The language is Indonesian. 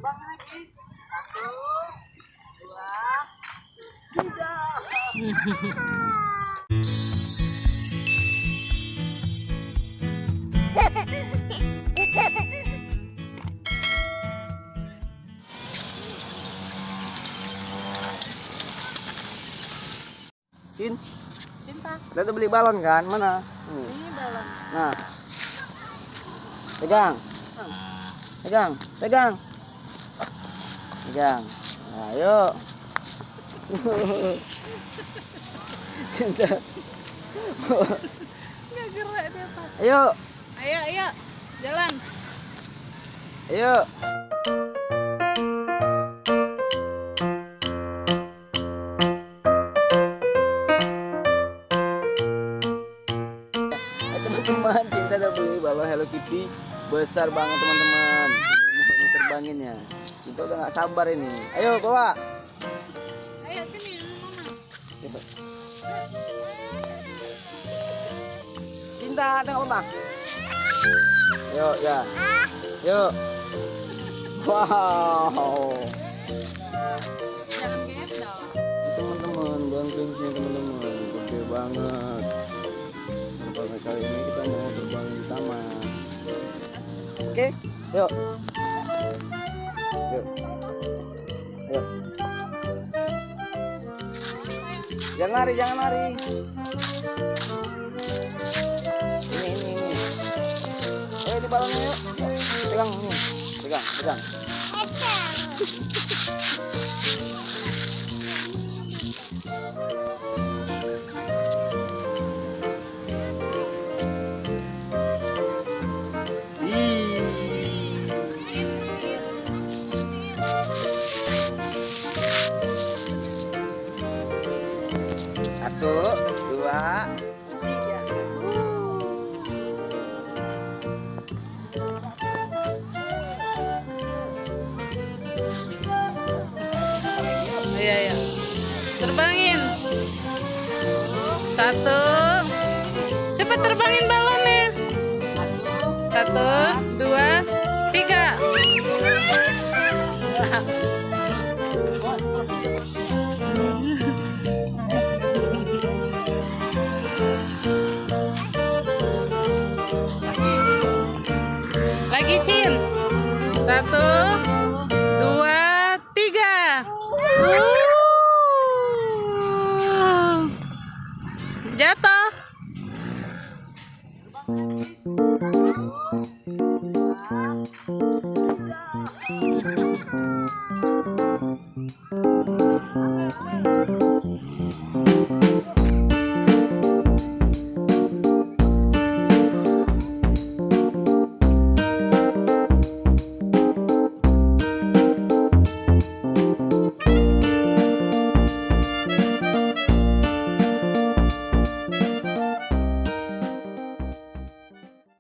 terbang lagi. 1, 2, 3. Cinta. Kita tuh beli balon kan? Mana? Ini balon. Nah. Pegang. Pegang. Pegang. Pegang. Nah, yuk. Cinta. Nggak gerak dia, Pak. Ayo. Ayo, ayo. Jalan. Ayo. Teman-teman, Cinta udah beli balon Hello Kitty besar banget teman-teman. Mau diterbangin ya. Cinta udah nggak sabar ini. Ayo bawa. Ayo sini sama Mama. Cinta tengok mama. Yuk ya. Yuk. Wow. Jangan genget dong. Teman-teman, bantuin sini teman-teman. Gede banget. Terbang kali ini kita mau terbang di taman. Oke, yuk. Yuk. Yuk. Jangan lari, jangan lari. Ini. Ayo di balonnya yuk. Pegang ini. Pegang, pegang. Satu, 2, 3. Iya, iya. Terbangin. 1. Cepat terbangin balonnya. 1, 2, 3. Lagi, Cin. 1,